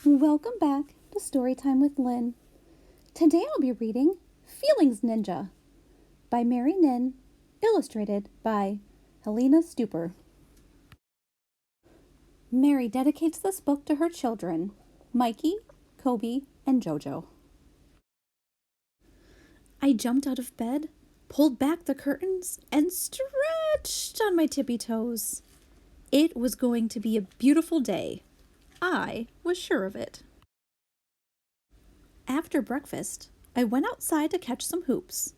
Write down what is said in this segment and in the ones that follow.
Welcome back to Storytime with Lynn. Today I'll be reading Feelings Ninja by Mary Nhin, illustrated by Jelena Stupar. Mary dedicates this book to her children, Mikey, Kobe, and Jojo. I jumped out of bed, pulled back the curtains, and stretched on my tippy toes. It was going to be a beautiful day. I was sure of it. After breakfast, I went outside to catch some hoops,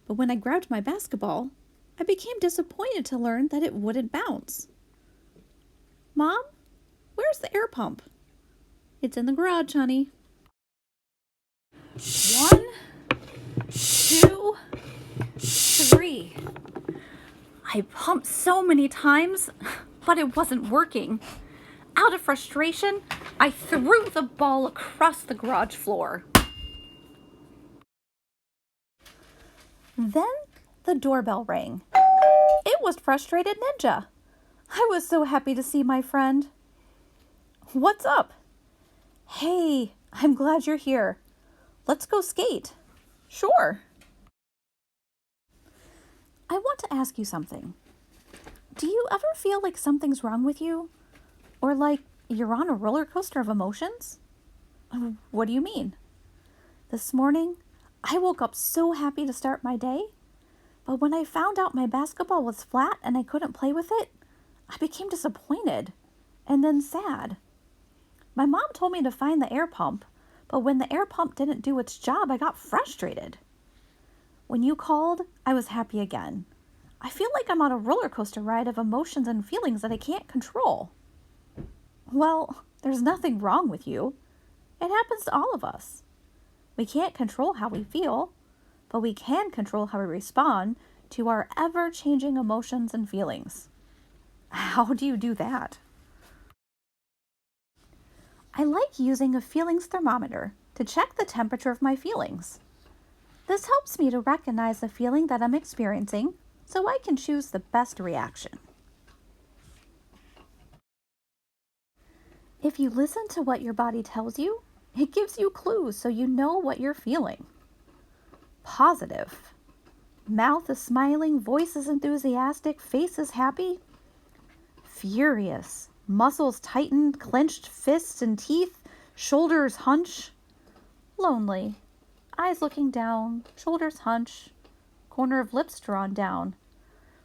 but when I grabbed my basketball, I became disappointed to learn that it wouldn't bounce. Mom, where's the air pump? It's in the garage, honey. 1, 2, 3. I pumped so many times, but it wasn't working. Out of frustration, I threw the ball across the garage floor. Then the doorbell rang. It was Frustrated Ninja. I was so happy to see my friend. What's up? Hey, I'm glad you're here. Let's go skate. Sure. I want to ask you something. Do you ever feel like something's wrong with you? Or like you're on a roller coaster of emotions? What do you mean? This morning, I woke up so happy to start my day, but when I found out my basketball was flat and I couldn't play with it, I became disappointed and then sad. My mom told me to find the air pump, but when the air pump didn't do its job, I got frustrated. When you called, I was happy again. I feel like I'm on a roller coaster ride of emotions and feelings that I can't control. Well, there's nothing wrong with you. It happens to all of us. We can't control how we feel, but we can control how we respond to our ever-changing emotions and feelings. How do you do that? I like using a feelings thermometer to check the temperature of my feelings. This helps me to recognize the feeling that I'm experiencing so I can choose the best reaction. If you listen to what your body tells you, it gives you clues so you know what you're feeling. Positive. Mouth is smiling, voice is enthusiastic, face is happy. Furious. Muscles tightened, clenched fists and teeth, shoulders hunch. Lonely. Eyes looking down, shoulders hunch, corner of lips drawn down.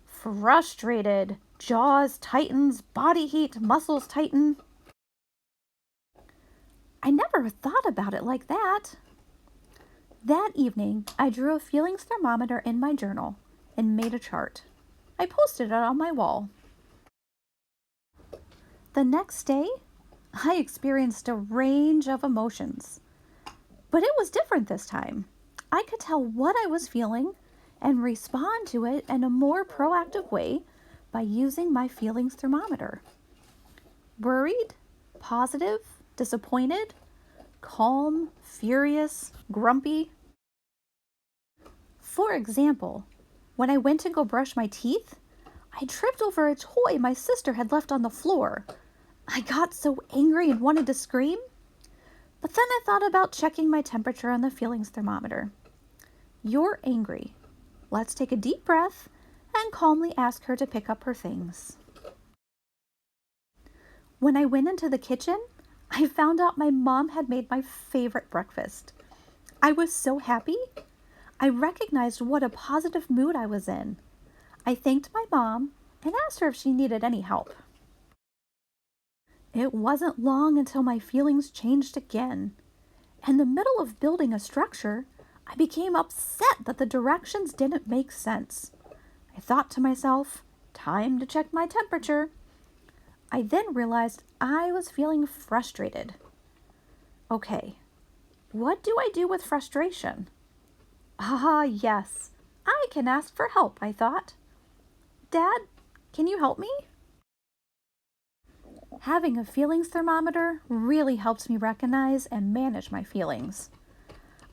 Frustrated. Jaws tightens, body heat, muscles tighten. I never thought about it like that. That evening, I drew a feelings thermometer in my journal and made a chart. I posted it on my wall. The next day, I experienced a range of emotions, but it was different this time. I could tell what I was feeling and respond to it in a more proactive way by using my feelings thermometer. Worried, positive, disappointed, calm, furious, grumpy. For example, when I went to go brush my teeth, I tripped over a toy my sister had left on the floor. I got so angry and wanted to scream, but then I thought about checking my temperature on the feelings thermometer. You're angry. Let's take a deep breath and calmly ask her to pick up her things. When I went into the kitchen, I found out my mom had made my favorite breakfast. I was so happy. I recognized what a positive mood I was in. I thanked my mom and asked her if she needed any help. It wasn't long until my feelings changed again. In the middle of building a structure, I became upset that the directions didn't make sense. I thought to myself, time to check my temperature. I then realized I was feeling frustrated. Okay, what do I do with frustration? Ah, yes, I can ask for help, I thought. Dad, can you help me? Having a feelings thermometer really helps me recognize and manage my feelings.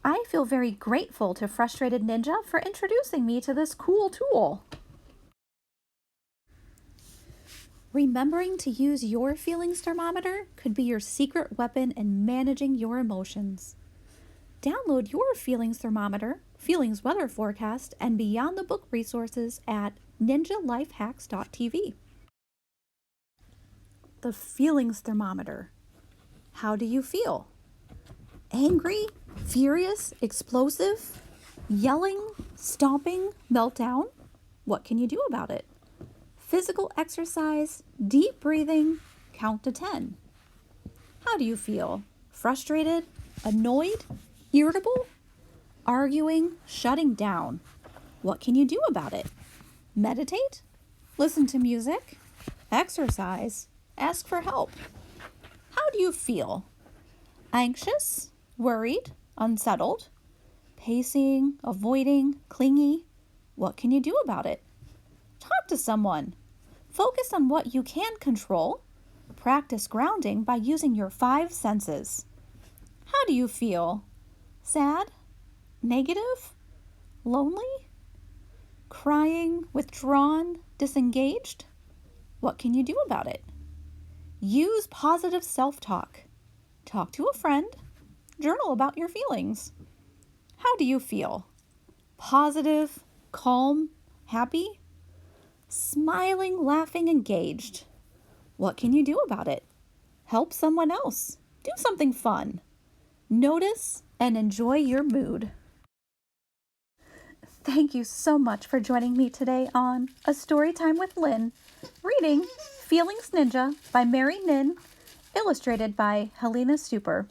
I feel very grateful to Frustrated Ninja for introducing me to this cool tool. Remembering to use your feelings thermometer could be your secret weapon in managing your emotions. Download your feelings thermometer, feelings weather forecast, and beyond the book resources at ninjalifehacks.tv. The feelings thermometer. How do you feel? Angry, furious, explosive, yelling, stomping, meltdown? What can you do about it? Physical exercise, deep breathing, count to 10. How do you feel? Frustrated, annoyed, irritable, arguing, shutting down? What can you do about it? Meditate, listen to music, exercise, ask for help. How do you feel? Anxious, worried, unsettled, pacing, avoiding, clingy? What can you do about it? Talk to someone. Focus on what you can control. Practice grounding by using your 5 senses. How do you feel? Sad? Negative? Lonely? Crying? Withdrawn? Disengaged? What can you do about it? Use positive self-talk. Talk to a friend. Journal about your feelings. How do you feel? Positive? Calm? Happy? Smiling, laughing, engaged. What can you do about it? Help someone else. Do something fun. Notice and enjoy your mood. Thank you so much for joining me today on A Storytime with Lynn, reading Feelings Ninja by Mary Nhin, illustrated by Jelena Stupar.